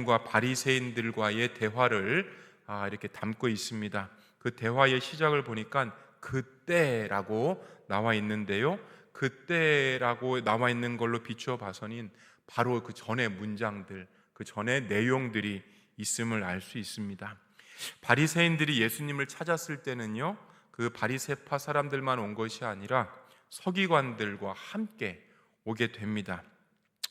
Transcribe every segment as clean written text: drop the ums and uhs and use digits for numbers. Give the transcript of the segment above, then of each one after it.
예수님과 바리새인들과의 대화를 이렇게 담고 있습니다. 그 대화의 시작을 보니까 그때라고 나와 있는데요, 그때라고 나와 있는 걸로 비추어 봐서는 바로 그 전의 문장들, 그 전의 내용들이 있음을 알 수 있습니다. 바리새인들이 예수님을 찾았을 때는요, 그 바리새파 사람들만 온 것이 아니라 서기관들과 함께 오게 됩니다.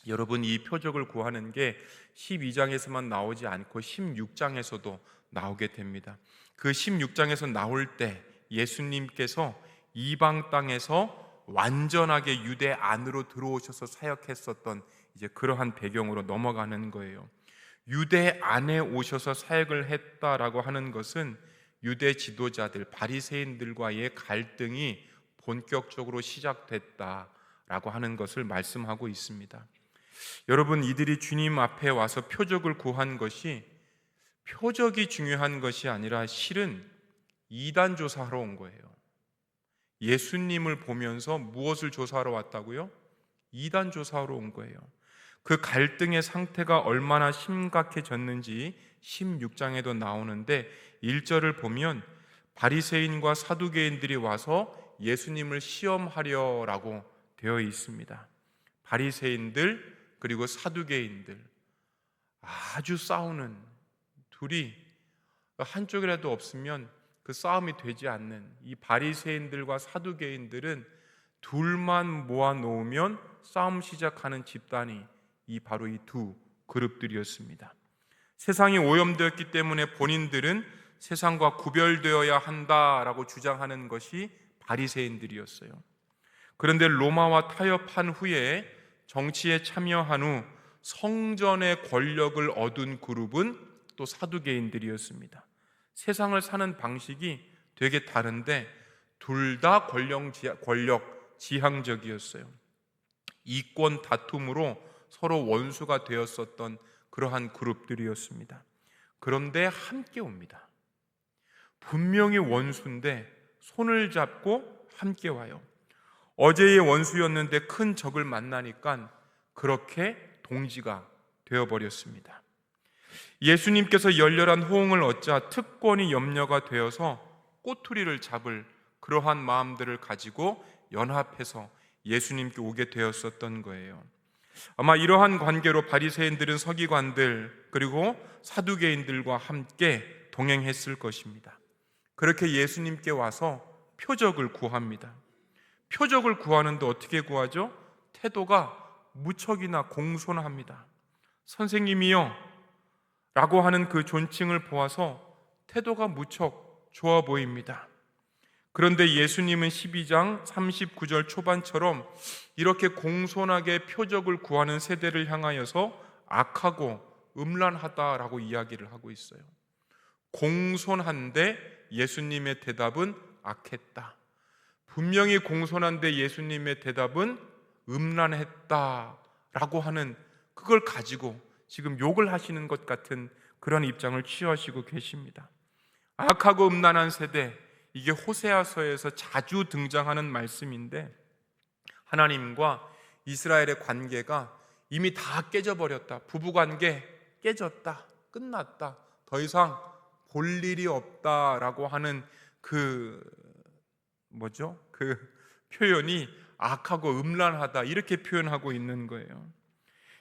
여러분, 이 표적을 구하는 게 12장에서만 나오지 않고 16장에서도 나오게 됩니다. 그 16장에서 나올 때 예수님께서 이방 땅에서 완전하게 유대 안으로 들어오셔서 사역했었던 이제 그러한 배경으로 넘어가는 거예요. 유대 안에 오셔서 사역을 했다라고 하는 것은 유대 지도자들, 바리새인들과의 갈등이 본격적으로 시작됐다라고 하는 것을 말씀하고 있습니다. 여러분, 이들이 주님 앞에 와서 표적을 구한 것이 표적이 중요한 것이 아니라 실은 이단 조사하러 온 거예요. 예수님을 보면서 무엇을 조사하러 왔다고요? 이단 조사하러 온 거예요. 그 갈등의 상태가 얼마나 심각해졌는지 16장에도 나오는데 1절을 보면 바리새인과 사두개인들이 와서 예수님을 시험하려라고 되어 있습니다. 바리새인들 그리고 사두개인들, 아주 싸우는, 둘이 한쪽이라도 없으면 그 싸움이 되지 않는 이 바리새인들과 사두개인들은 둘만 모아놓으면 싸움 시작하는 집단이 바로 이 두 그룹들이었습니다. 세상이 오염되었기 때문에 본인들은 세상과 구별되어야 한다라고 주장하는 것이 바리새인들이었어요. 그런데 로마와 타협한 후에 정치에 참여한 후 성전의 권력을 얻은 그룹은 또 사두개인들이었습니다. 세상을 사는 방식이 되게 다른데 둘 다 권력 지향적이었어요. 이권 다툼으로 서로 원수가 되었었던 그러한 그룹들이었습니다. 그런데 함께 옵니다. 분명히 원수인데 손을 잡고 함께 와요. 어제의 원수였는데 큰 적을 만나니까 그렇게 동지가 되어버렸습니다. 예수님께서 열렬한 호응을 얻자 특권이 염려가 되어서 꼬투리를 잡을 그러한 마음들을 가지고 연합해서 예수님께 오게 되었었던 거예요. 아마 이러한 관계로 바리새인들은 서기관들 그리고 사두개인들과 함께 동행했을 것입니다. 그렇게 예수님께 와서 표적을 구합니다. 표적을 구하는데 어떻게 구하죠? 태도가 무척이나 공손합니다. 선생님이요 라고 하는 그 존칭을 보아서 태도가 무척 좋아 보입니다. 그런데 예수님은 12장 39절 초반처럼 이렇게 공손하게 표적을 구하는 세대를 향하여서 악하고 음란하다라고 이야기를 하고 있어요. 공손한데 예수님의 대답은 악했다. 분명히 공손한데 예수님의 대답은 음란했다라고 하는 그걸 가지고 지금 욕을 하시는 것 같은 그런 입장을 취하시고 계십니다. 악하고 음란한 세대, 이게 호세아서에서 자주 등장하는 말씀인데 하나님과 이스라엘의 관계가 이미 다 깨져버렸다. 부부관계 깨졌다. 끝났다. 더 이상 볼 일이 없다라고 하는 그 표현이 악하고 음란하다 이렇게 표현하고 있는 거예요.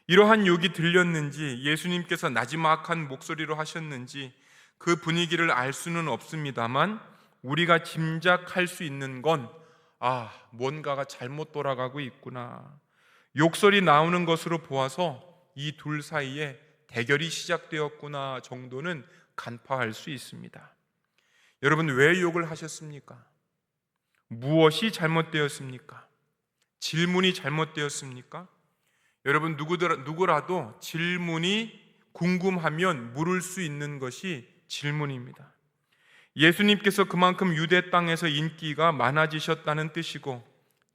이러한 욕이 들렸는지 예수님께서 나지막한 목소리로 하셨는지 그 분위기를 알 수는 없습니다만 우리가 짐작할 수 있는 건 뭔가가 잘못 돌아가고 있구나. 욕설이 나오는 것으로 보아서 이 둘 사이에 대결이 시작되었구나 정도는 간파할 수 있습니다. 여러분, 왜 욕을 하셨습니까? 무엇이 잘못되었습니까? 질문이 잘못되었습니까? 여러분, 누구라도 질문이 궁금하면 물을 수 있는 것이 질문입니다. 예수님께서 그만큼 유대 땅에서 인기가 많아지셨다는 뜻이고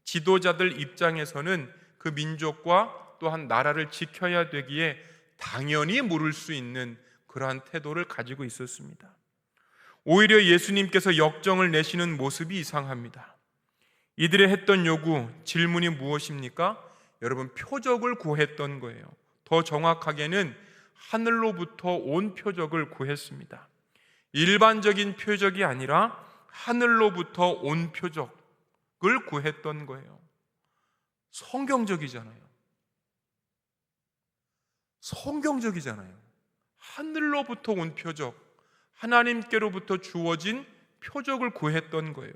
지도자들 입장에서는 그 민족과 또한 나라를 지켜야 되기에 당연히 물을 수 있는 그러한 태도를 가지고 있었습니다. 오히려 예수님께서 역정을 내시는 모습이 이상합니다. 이들의 했던 요구, 질문이 무엇입니까? 여러분, 표적을 구했던 거예요. 더 정확하게는 하늘로부터 온 표적을 구했습니다. 일반적인 표적이 아니라 하늘로부터 온 표적을 구했던 거예요. 성경적이잖아요. 성경적이잖아요. 하늘로부터 온 표적, 하나님께로부터 주어진 표적을 구했던 거예요.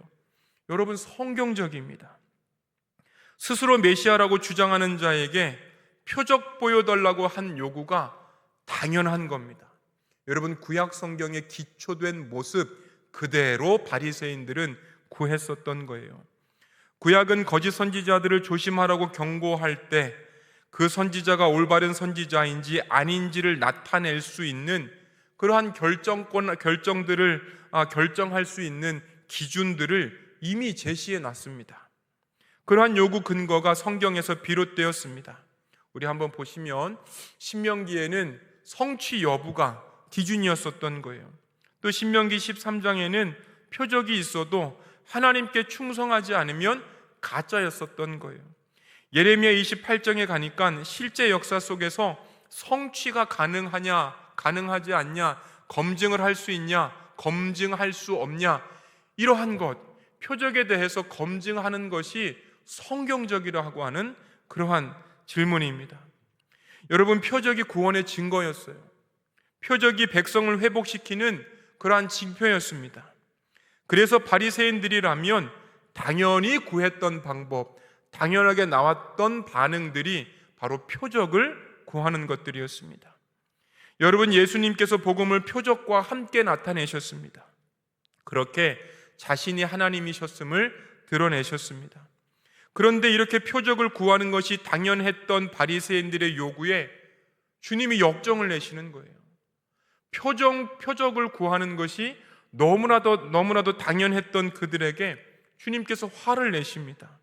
여러분, 성경적입니다. 스스로 메시아라고 주장하는 자에게 표적 보여달라고 한 요구가 당연한 겁니다. 여러분, 구약 성경에 기초된 모습 그대로 바리새인들은 구했었던 거예요. 구약은 거짓 선지자들을 조심하라고 경고할 때 그 선지자가 올바른 선지자인지 아닌지를 나타낼 수 있는 그러한 결정들을 결정할 수 있는 기준들을 이미 제시해 놨습니다. 그러한 요구 근거가 성경에서 비롯되었습니다. 우리 한번 보시면 신명기에는 성취 여부가 기준이었었던 거예요. 또 신명기 13장에는 표적이 있어도 하나님께 충성하지 않으면 가짜였었던 거예요. 예레미야 28장에 가니까 실제 역사 속에서 성취가 가능하냐 가능하지 않냐, 검증을 할 수 있냐 검증할 수 없냐, 이러한 것, 표적에 대해서 검증하는 것이 성경적이라고 하는 그러한 질문입니다. 여러분, 표적이 구원의 증거였어요. 표적이 백성을 회복시키는 그러한 징표였습니다. 그래서 바리새인들이라면 당연히 구했던 방법, 당연하게 나왔던 반응들이 바로 표적을 구하는 것들이었습니다. 여러분, 예수님께서 복음을 표적과 함께 나타내셨습니다. 그렇게 자신이 하나님이셨음을 드러내셨습니다. 그런데 이렇게 표적을 구하는 것이 당연했던 바리새인들의 요구에 주님이 역정을 내시는 거예요. 표적을 구하는 것이 너무나도 당연했던 그들에게 주님께서 화를 내십니다.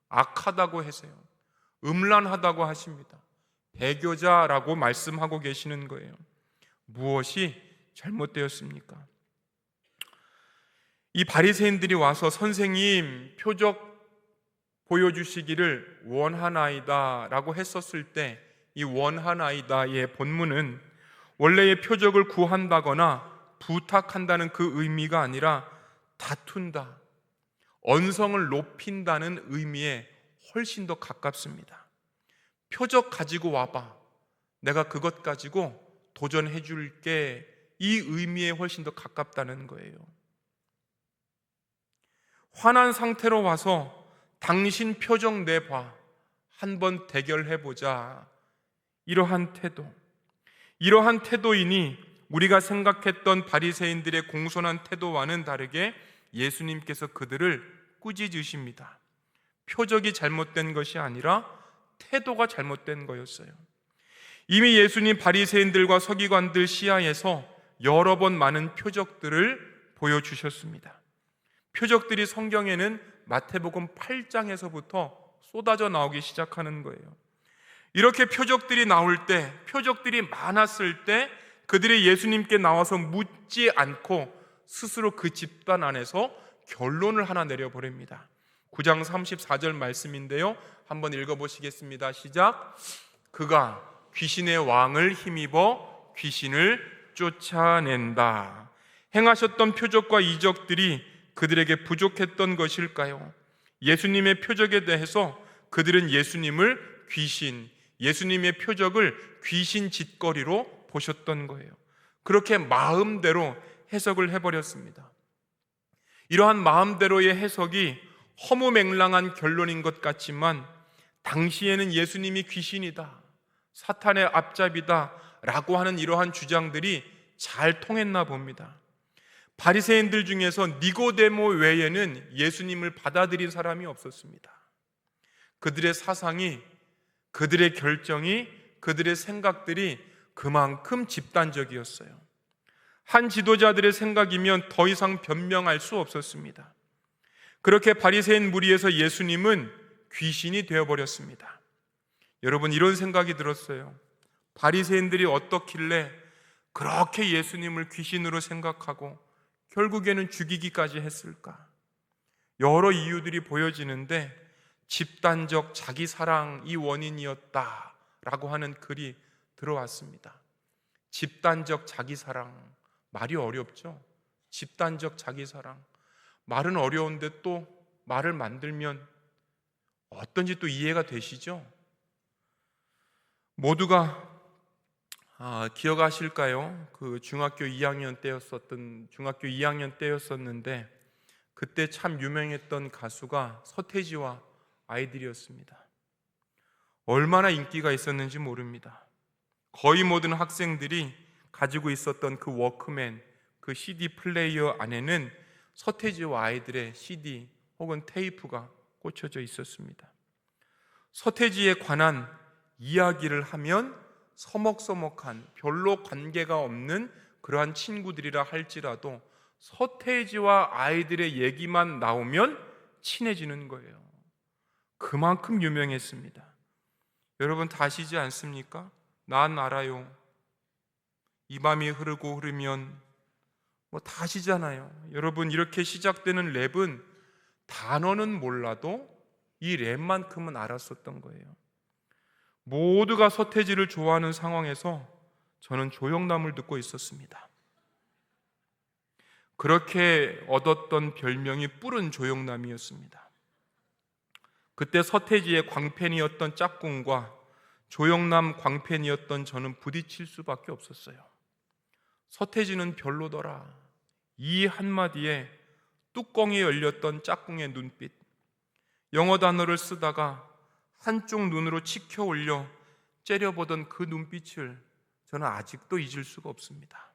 악하다고 하세요. 음란하다고 하십니다. 배교자라고 말씀하고 계시는 거예요. 무엇이 잘못되었습니까? 이 바리새인들이 와서 선생님 표적 보여주시기를 원하나이다 라고 했었을 때, 이 원하나이다의 본문은 원래의 표적을 구한다거나 부탁한다는 그 의미가 아니라 다툰다, 언성을 높인다는 의미에 훨씬 더 가깝습니다. 표적 가지고 와봐, 내가 그것 가지고 도전해 줄게, 이 의미에 훨씬 더 가깝다는 거예요. 화난 상태로 와서 당신 표적 내봐, 한번 대결해보자, 이러한 태도이니 우리가 생각했던 바리새인들의 공손한 태도와는 다르게 예수님께서 그들을 꾸짖으십니다. 표적이 잘못된 것이 아니라 태도가 잘못된 거였어요. 이미 예수님 바리새인들과 서기관들 시야에서 여러 번 많은 표적들을 보여주셨습니다. 표적들이 성경에는 마태복음 8장에서부터 쏟아져 나오기 시작하는 거예요. 이렇게 표적들이 나올 때, 표적들이 많았을 때 그들이 예수님께 나와서 묻지 않고 스스로 그 집단 안에서 결론을 하나 내려버립니다. 9장 34절 말씀인데요, 한번 읽어보시겠습니다. 시작. 그가 귀신의 왕을 힘입어 귀신을 쫓아낸다. 행하셨던 표적과 이적들이 그들에게 부족했던 것일까요? 예수님의 표적에 대해서 그들은 예수님을 예수님의 표적을 귀신 짓거리로 보셨던 거예요. 그렇게 마음대로 해석을 해버렸습니다. 이러한 마음대로의 해석이 허무맹랑한 결론인 것 같지만 당시에는 예수님이 귀신이다, 사탄의 앞잡이다 라고 하는 이러한 주장들이 잘 통했나 봅니다. 바리새인들 중에서 니고데모 외에는 예수님을 받아들인 사람이 없었습니다. 그들의 사상이, 그들의 결정이, 그들의 생각들이 그만큼 집단적이었어요. 한 지도자들의 생각이면 더 이상 변명할 수 없었습니다. 그렇게 바리새인 무리에서 예수님은 귀신이 되어버렸습니다. 여러분, 이런 생각이 들었어요. 바리새인들이 어떻길래 그렇게 예수님을 귀신으로 생각하고 결국에는 죽이기까지 했을까? 여러 이유들이 보여지는데 집단적 자기 사랑이 원인이었다라고 하는 글이 들어왔습니다. 집단적 자기사랑, 말이 어렵죠? 집단적 자기사랑, 말은 어려운데 또 말을 만들면 어떤지 또 이해가 되시죠? 모두가 기억하실까요? 그 중학교 2학년 때였었는데 그때 참 유명했던 가수가 서태지와 아이들이었습니다. 얼마나 인기가 있었는지 모릅니다. 거의 모든 학생들이 가지고 있었던 그 워크맨, 그 CD 플레이어 안에는 서태지와 아이들의 CD 혹은 테이프가 꽂혀져 있었습니다. 서태지에 관한 이야기를 하면 서먹서먹한, 별로 관계가 없는 그러한 친구들이라 할지라도 서태지와 아이들의 얘기만 나오면 친해지는 거예요. 그만큼 유명했습니다. 여러분 다 아시지 않습니까? 난 알아요. 이 밤이 흐르고 흐르면 다 아시잖아요. 여러분, 이렇게 시작되는 랩은 단어는 몰라도 이 랩만큼은 알았었던 거예요. 모두가 서태지를 좋아하는 상황에서 저는 조영남을 듣고 있었습니다. 그렇게 얻었던 별명이 뿔은 조영남이었습니다. 그때 서태지의 광팬이었던 짝꿍과 조영남 광팬이었던 저는 부딪힐 수밖에 없었어요. 서태지는 별로더라, 이 한마디에 뚜껑이 열렸던 짝꿍의 눈빛, 영어 단어를 쓰다가 한쪽 눈으로 치켜 올려 째려보던 그 눈빛을 저는 아직도 잊을 수가 없습니다.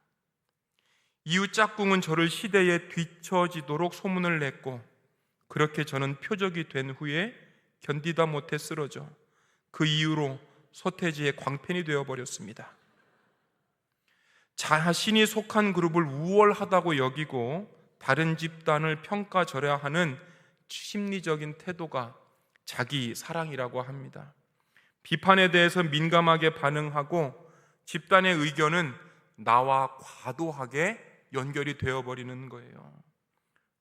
이후 짝꿍은 저를 시대에 뒤처지도록 소문을 냈고, 그렇게 저는 표적이 된 후에 견디다 못해 쓰러져 그 이후로 서태지의 광팬이 되어버렸습니다. 자신이 속한 그룹을 우월하다고 여기고 다른 집단을 평가절하하는 심리적인 태도가 자기 사랑이라고 합니다. 비판에 대해서 민감하게 반응하고 집단의 의견은 나와 과도하게 연결이 되어버리는 거예요.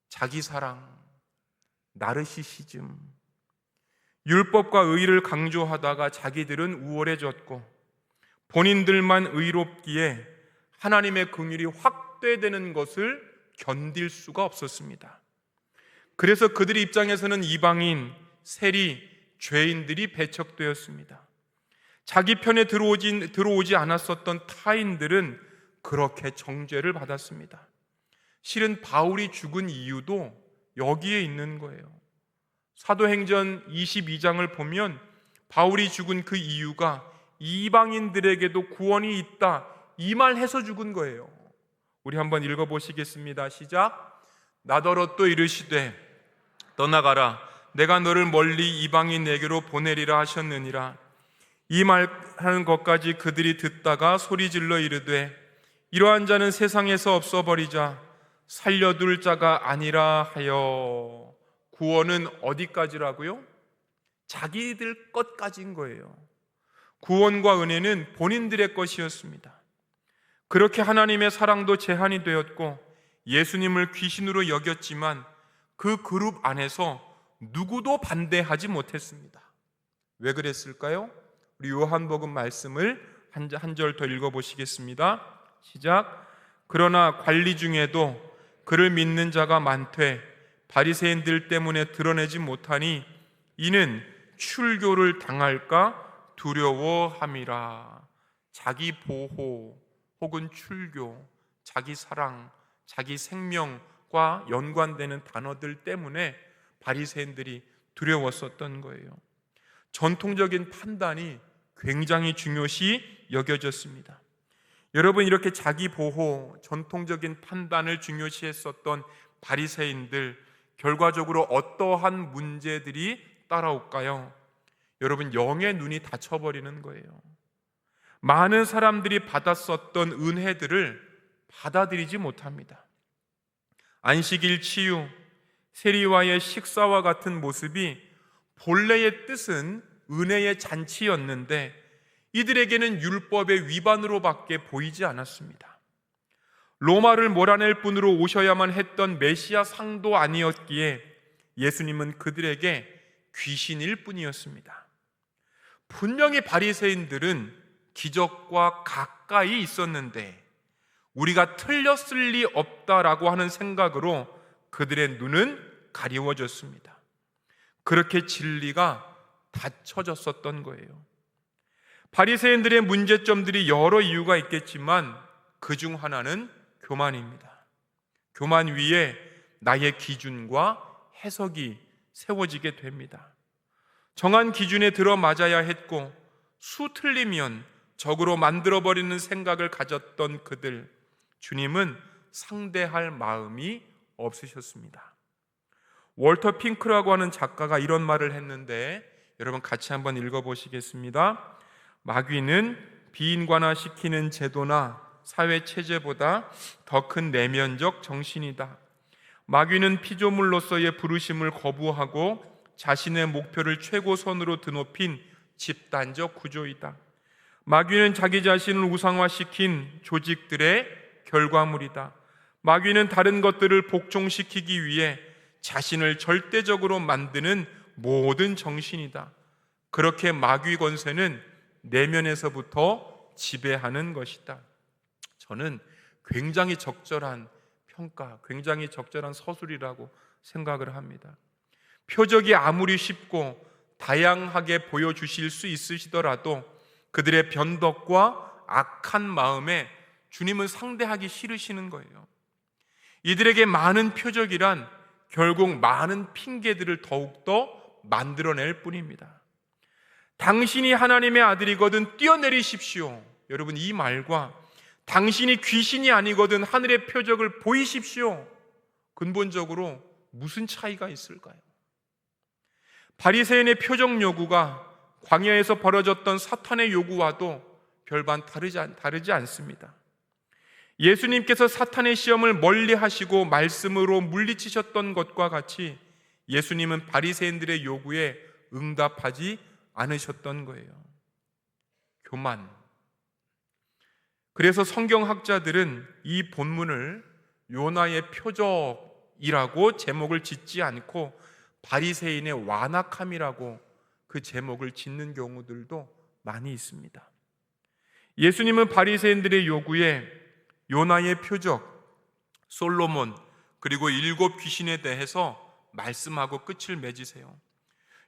자기 사랑, 나르시시즘. 율법과 의를 강조하다가 자기들은 우월해졌고 본인들만 의롭기에 하나님의 긍휼이 확대되는 것을 견딜 수가 없었습니다. 그래서 그들의 입장에서는 이방인, 세리, 죄인들이 배척되었습니다. 자기 편에 들어오지 않았었던 타인들은 그렇게 정죄를 받았습니다. 실은 바울이 죽은 이유도 여기에 있는 거예요. 사도행전 22장을 보면 바울이 죽은 그 이유가 이방인들에게도 구원이 있다, 이 말 해서 죽은 거예요. 우리 한번 읽어보시겠습니다. 시작. 나더러 또 이르시되 떠나가라, 내가 너를 멀리 이방인에게로 보내리라 하셨느니라. 이 말하는 것까지 그들이 듣다가 소리질러 이르되 이러한 자는 세상에서 없어버리자, 살려둘 자가 아니라 하여. 구원은 어디까지라고요? 자기들 것까지인 거예요. 구원과 은혜는 본인들의 것이었습니다. 그렇게 하나님의 사랑도 제한이 되었고 예수님을 귀신으로 여겼지만 그 그룹 안에서 누구도 반대하지 못했습니다. 왜 그랬을까요? 우리 요한복음 말씀을 한 절 더 읽어보시겠습니다. 시작. 그러나 관리 중에도 그를 믿는 자가 많되 바리새인들 때문에 드러내지 못하니 이는 출교를 당할까 두려워함이라. 자기 보호 혹은 출교, 자기 사랑, 자기 생명과 연관되는 단어들 때문에 바리새인들이 두려웠었던 거예요. 전통적인 판단이 굉장히 중요시 여겨졌습니다. 여러분, 이렇게 자기 보호, 전통적인 판단을 중요시했었던 바리새인들, 결과적으로 어떠한 문제들이 따라올까요? 여러분, 영의 눈이 닫혀버리는 거예요. 많은 사람들이 받았었던 은혜들을 받아들이지 못합니다. 안식일 치유, 세리와의 식사와 같은 모습이 본래의 뜻은 은혜의 잔치였는데 이들에게는 율법의 위반으로밖에 보이지 않았습니다. 로마를 몰아낼 분으로 오셔야만 했던 메시아 상도 아니었기에 예수님은 그들에게 귀신일 뿐이었습니다. 분명히 바리새인들은 기적과 가까이 있었는데 우리가 틀렸을 리 없다라고 하는 생각으로 그들의 눈은 가리워졌습니다. 그렇게 진리가 닫혀졌었던 거예요. 바리새인들의 문제점들이 여러 이유가 있겠지만 그 중 하나는 교만입니다. 교만 위에 나의 기준과 해석이 세워지게 됩니다. 정한 기준에 들어맞아야 했고 수 틀리면 적으로 만들어버리는 생각을 가졌던 그들, 주님은 상대할 마음이 없으셨습니다. 월터 핑크라고 하는 작가가 이런 말을 했는데 여러분 같이 한번 읽어보시겠습니다. 마귀는 비인관화시키는 제도나 사회 체제보다 더 큰 내면적 정신이다. 마귀는 피조물로서의 부르심을 거부하고 자신의 목표를 최고선으로 드높인 집단적 구조이다. 마귀는 자기 자신을 우상화시킨 조직들의 결과물이다. 마귀는 다른 것들을 복종시키기 위해 자신을 절대적으로 만드는 모든 정신이다. 그렇게 마귀 권세는 내면에서부터 지배하는 것이다. 저는 굉장히 적절한 평가, 굉장히 적절한 서술이라고 생각을 합니다. 표적이 아무리 쉽고 다양하게 보여주실 수 있으시더라도 그들의 변덕과 악한 마음에 주님은 상대하기 싫으시는 거예요. 이들에게 많은 표적이란 결국 많은 핑계들을 더욱더 만들어낼 뿐입니다. 당신이 하나님의 아들이거든 뛰어내리십시오. 여러분, 이 말과 당신이 귀신이 아니거든 하늘의 표적을 보이십시오, 근본적으로 무슨 차이가 있을까요? 바리새인의 표적 요구가 광야에서 벌어졌던 사탄의 요구와도 별반 다르지 않습니다. 예수님께서 사탄의 시험을 멀리 하시고 말씀으로 물리치셨던 것과 같이 예수님은 바리새인들의 요구에 응답하지 않으셨던 거예요. 교만. 그래서 성경학자들은 이 본문을 요나의 표적이라고 제목을 짓지 않고 바리새인의 완악함이라고 그 제목을 짓는 경우들도 많이 있습니다. 예수님은 바리새인들의 요구에 요나의 표적, 솔로몬, 그리고 7 귀신에 대해서 말씀하고 끝을 맺으세요.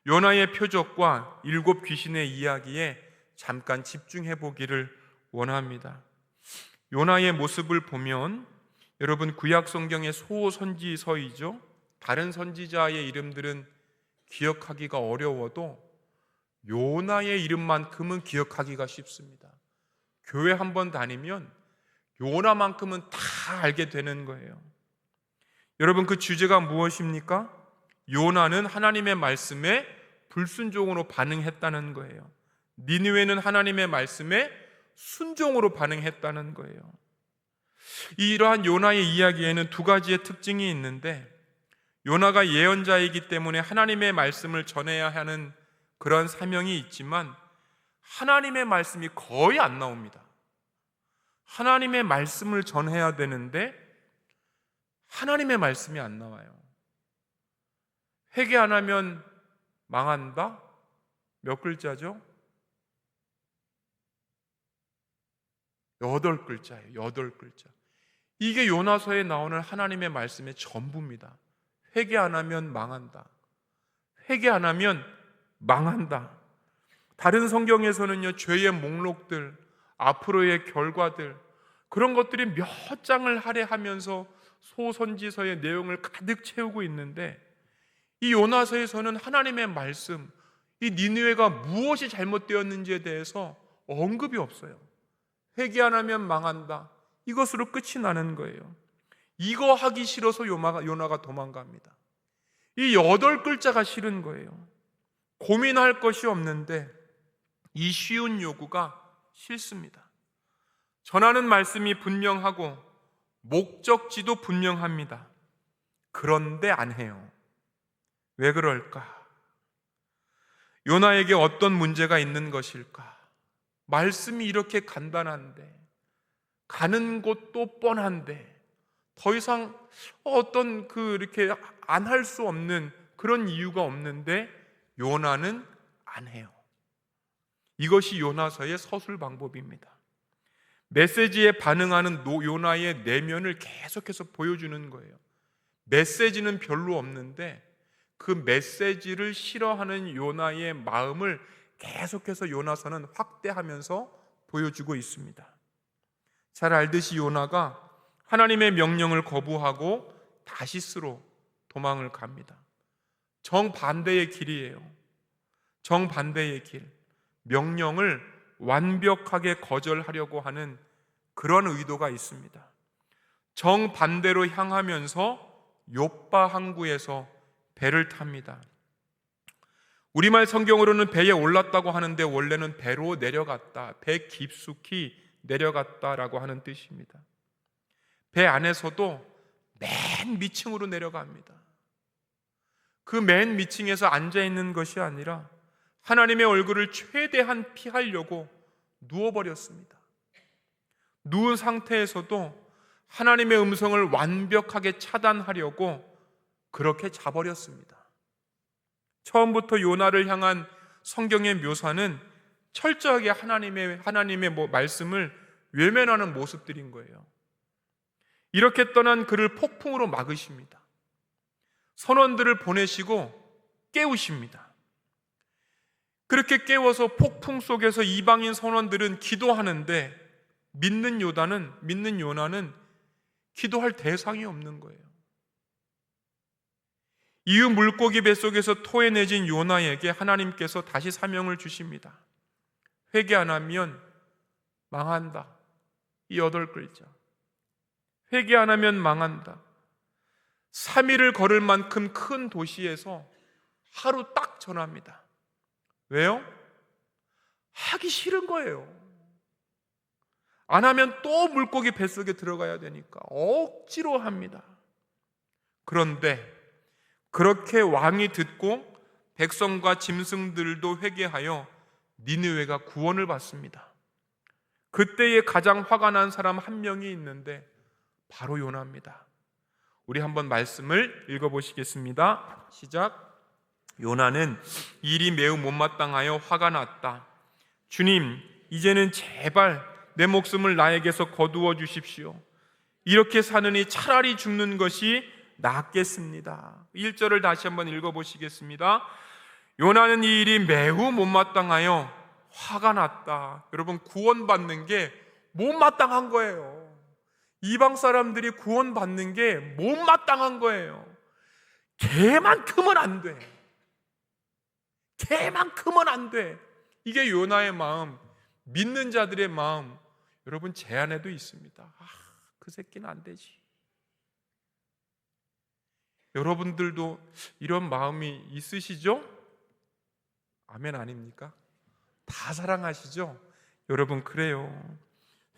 요나의 표적과 7 귀신의 이야기에 잠깐 집중해 보기를 원합니다. 요나의 모습을 보면 여러분, 구약 성경의 소선지서이죠. 다른 선지자의 이름들은 기억하기가 어려워도 요나의 이름만큼은 기억하기가 쉽습니다. 교회 한번 다니면 요나만큼은 다 알게 되는 거예요. 여러분, 그 주제가 무엇입니까? 요나는 하나님의 말씀에 불순종으로 반응했다는 거예요. 니느웨는 하나님의 말씀에 순종으로 반응했다는 거예요. 이러한 요나의 이야기에는 2가지의 특징이 있는데, 요나가 예언자이기 때문에 하나님의 말씀을 전해야 하는 그런 사명이 있지만 하나님의 말씀이 거의 안 나옵니다. 하나님의 말씀을 전해야 되는데 하나님의 말씀이 안 나와요. 회개 안 하면 망한다? 몇 글자죠? 8글자예요. 8글자. 이게 요나서에 나오는 하나님의 말씀의 전부입니다. 회개 안 하면 망한다. 회개 안 하면 망한다. 다른 성경에서는요, 죄의 목록들, 앞으로의 결과들, 그런 것들이 몇 장을 할애하면서 소선지서의 내용을 가득 채우고 있는데, 이 요나서에서는 하나님의 말씀, 이 니느웨가 무엇이 잘못되었는지에 대해서 언급이 없어요. 회개 안 하면 망한다. 이것으로 끝이 나는 거예요. 이거 하기 싫어서 요나가 도망갑니다. 이 8글자가 싫은 거예요. 고민할 것이 없는데 이 쉬운 요구가 싫습니다. 전하는 말씀이 분명하고 목적지도 분명합니다. 그런데 안 해요. 왜 그럴까? 요나에게 어떤 문제가 있는 것일까? 말씀이 이렇게 간단한데, 가는 곳도 뻔한데, 더 이상 어떤 이렇게 안 할 수 없는 그런 이유가 없는데 요나는 안 해요. 이것이 요나서의 서술 방법입니다. 메시지에 반응하는 요나의 내면을 계속해서 보여주는 거예요. 메시지는 별로 없는데 그 메시지를 싫어하는 요나의 마음을 계속해서 요나서는 확대하면서 보여주고 있습니다. 잘 알듯이 요나가 하나님의 명령을 거부하고 다시스로 도망을 갑니다. 정반대의 길이에요. 정반대의 길. 명령을 완벽하게 거절하려고 하는 그런 의도가 있습니다. 정반대로 향하면서 욥바 항구에서 배를 탑니다. 우리말 성경으로는 배에 올랐다고 하는데 원래는 배로 내려갔다, 배 깊숙이 내려갔다라고 하는 뜻입니다. 배 안에서도 맨 밑층으로 내려갑니다. 그 맨 밑층에서 앉아있는 것이 아니라 하나님의 얼굴을 최대한 피하려고 누워버렸습니다. 누운 상태에서도 하나님의 음성을 완벽하게 차단하려고 그렇게 자버렸습니다. 처음부터 요나를 향한 성경의 묘사는 철저하게 하나님의 말씀을 외면하는 모습들인 거예요. 이렇게 떠난 그를 폭풍으로 막으십니다. 선원들을 보내시고 깨우십니다. 그렇게 깨워서 폭풍 속에서 이방인 선원들은 기도하는데 믿는 요나는 기도할 대상이 없는 거예요. 이후 물고기 뱃속에서 토해내진 요나에게 하나님께서 다시 사명을 주십니다. 회개 안 하면 망한다. 이 8글자. 회개 안 하면 망한다. 3일을 걸을 만큼 큰 도시에서 하루 딱 전합니다. 왜요? 하기 싫은 거예요. 안 하면 또 물고기 뱃속에 들어가야 되니까 억지로 합니다. 그런데 그렇게 왕이 듣고 백성과 짐승들도 회개하여 니느웨가 구원을 받습니다. 그때에 가장 화가 난 사람 한 명이 있는데 바로 요나입니다. 우리 한번 말씀을 읽어보시겠습니다. 시작. 요나는 일이 매우 못마땅하여 화가 났다. 주님, 이제는 제발 내 목숨을 나에게서 거두어 주십시오. 이렇게 사느니 차라리 죽는 것이 낫겠습니다. 1절을 다시 한번 읽어보시겠습니다. 요나는 이 일이 매우 못마땅하여 화가 났다. 여러분, 구원받는 게 못마땅한 거예요. 이방 사람들이 구원받는 게 못마땅한 거예요. 걔만큼은 안 돼. 걔만큼은 안 돼. 이게 요나의 마음, 믿는 자들의 마음. 여러분, 제 안에도 있습니다. 그 새끼는 안 되지. 여러분들도 이런 마음이 있으시죠? 아멘 아닙니까? 다 사랑하시죠? 여러분, 그래요.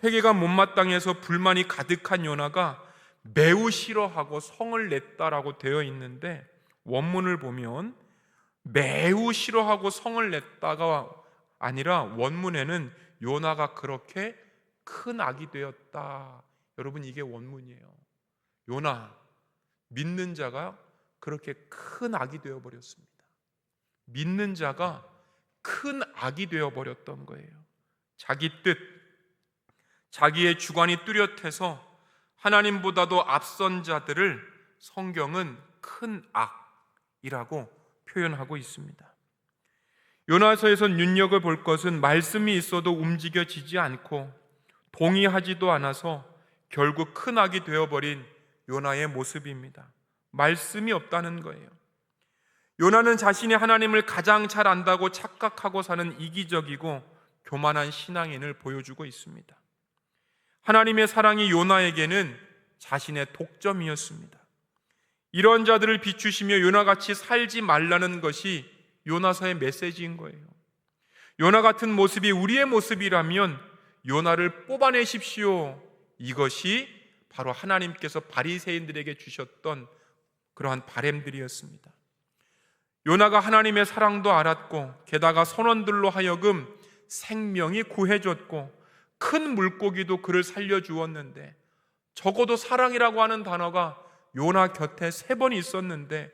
회개가 못마땅해서 불만이 가득한 요나가 매우 싫어하고 성을 냈다라고 되어 있는데, 원문을 보면 매우 싫어하고 성을 냈다가 아니라 원문에는 요나가 그렇게 큰 악이 되었다. 여러분, 이게 원문이에요. 요나, 믿는 자가 그렇게 큰 악이 되어버렸습니다. 믿는 자가 큰 악이 되어버렸던 거예요. 자기 뜻, 자기의 주관이 뚜렷해서 하나님보다도 앞선 자들을 성경은 큰 악이라고 표현하고 있습니다. 요나서에서 눈여겨볼 것은 말씀이 있어도 움직여지지 않고 동의하지도 않아서 결국 큰 악이 되어버린 요나의 모습입니다. 말씀이 없다는 거예요. 요나는 자신이 하나님을 가장 잘 안다고 착각하고 사는 이기적이고 교만한 신앙인을 보여주고 있습니다. 하나님의 사랑이 요나에게는 자신의 독점이었습니다. 이런 자들을 비추시며 요나같이 살지 말라는 것이 요나서의 메시지인 거예요. 요나 같은 모습이 우리의 모습이라면 요나를 뽑아내십시오. 이것이 바로 하나님께서 바리새인들에게 주셨던 그러한 바램들이었습니다. 요나가 하나님의 사랑도 알았고 게다가 선원들로 하여금 생명이 구해졌고 큰 물고기도 그를 살려주었는데, 적어도 사랑이라고 하는 단어가 요나 곁에 3번 있었는데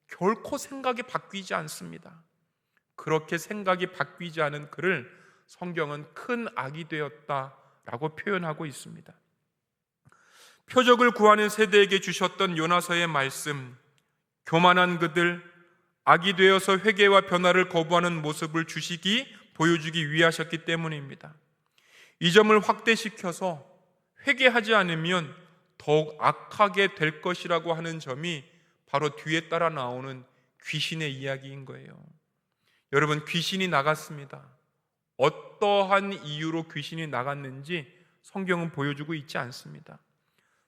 결코 생각이 바뀌지 않습니다. 그렇게 생각이 바뀌지 않은 그를 성경은 큰 악이 되었다 라고 표현하고 있습니다. 표적을 구하는 세대에게 주셨던 요나서의 말씀, 교만한 그들, 악이 되어서 회개와 변화를 거부하는 모습을 보여주기 위하셨기 때문입니다. 이 점을 확대시켜서 회개하지 않으면 더욱 악하게 될 것이라고 하는 점이 바로 뒤에 따라 나오는 귀신의 이야기인 거예요. 여러분, 귀신이 나갔습니다. 어떠한 이유로 귀신이 나갔는지 성경은 보여주고 있지 않습니다.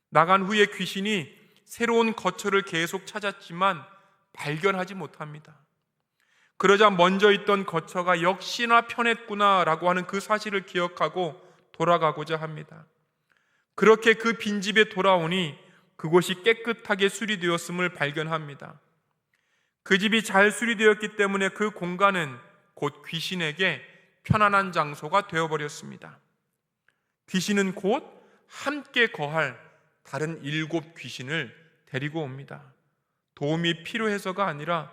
나간 후에 귀신이 새로운 거처를 계속 찾았지만 발견하지 못합니다. 그러자 먼저 있던 거처가 역시나 편했구나라고 하는 그 사실을 기억하고 돌아가고자 합니다. 그렇게 그 빈집에 돌아오니 그곳이 깨끗하게 수리되었음을 발견합니다. 그 집이 잘 수리되었기 때문에 그 공간은 곧 귀신에게 편안한 장소가 되어버렸습니다. 귀신은 곧 함께 거할 다른 7 귀신을 데리고 옵니다. 도움이 필요해서가 아니라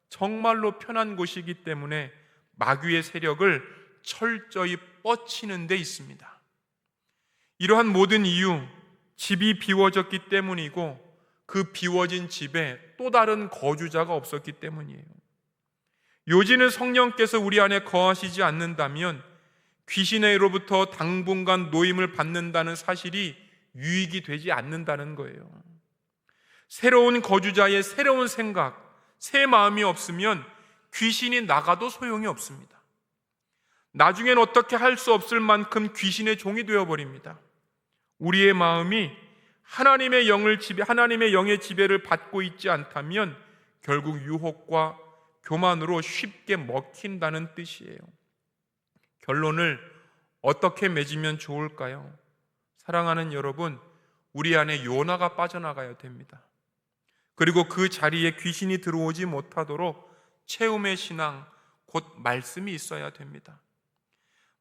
정말로 편한 곳이기 때문에 마귀의 세력을 철저히 뻗치는 데 있습니다. 이러한 모든 이유, 집이 비워졌기 때문이고 그 비워진 집에 또 다른 거주자가 없었기 때문이에요. 요지는 성령께서 우리 안에 거하시지 않는다면 귀신으로부터 당분간 노임을 받는다는 사실이 유익이 되지 않는다는 거예요. 새로운 거주자의 새로운 생각, 새 마음이 없으면 귀신이 나가도 소용이 없습니다. 나중엔 어떻게 할 수 없을 만큼 귀신의 종이 되어버립니다. 우리의 마음이 하나님의 영의 지배를 받고 있지 않다면 결국 유혹과 교만으로 쉽게 먹힌다는 뜻이에요. 결론을 어떻게 맺으면 좋을까요? 사랑하는 여러분, 우리 안에 요나가 빠져나가야 됩니다. 그리고 그 자리에 귀신이 들어오지 못하도록 체험의 신앙, 곧 말씀이 있어야 됩니다.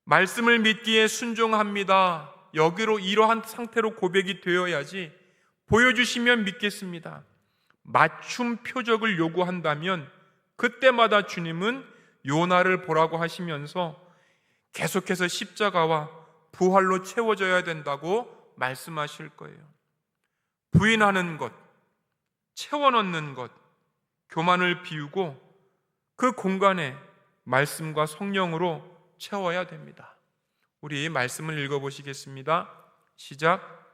말씀을 믿기에 순종합니다. 여기로 이러한 상태로 고백이 되어야지 보여주시면 믿겠습니다. 맞춤 표적을 요구한다면 그때마다 주님은 요나를 보라고 하시면서 계속해서 십자가와 부활로 채워져야 된다고 말씀하실 거예요. 부인하는 것, 채워넣는 것, 교만을 비우고 그 공간에 말씀과 성령으로 채워야 됩니다. 우리 말씀을 읽어보시겠습니다. 시작.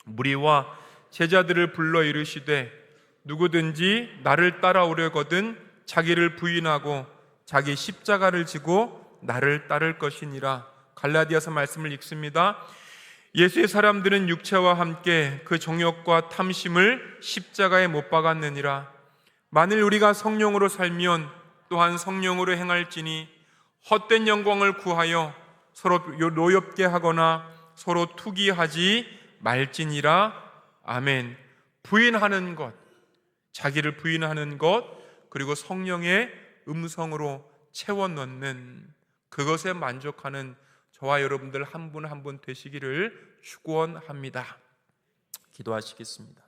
무리와 제자들을 불러 이르시되 누구든지 나를 따라오려거든 자기를 부인하고 자기 십자가를 지고 나를 따를 것이니라. 갈라디아서 말씀을 읽습니다. 예수의 사람들은 육체와 함께 그 정욕과 탐심을 십자가에 못 박았느니라. 만일 우리가 성령으로 살면 또한 성령으로 행할지니 헛된 영광을 구하여 서로 노엽게 하거나 서로 투기하지 말지니라. 아멘. 부인하는 것, 자기를 부인하는 것, 그리고 성령의 음성으로 채워 넣는 그것에 만족하는 저와 여러분들 한 분 한 분 되시기를 축원합니다. 기도하시겠습니다.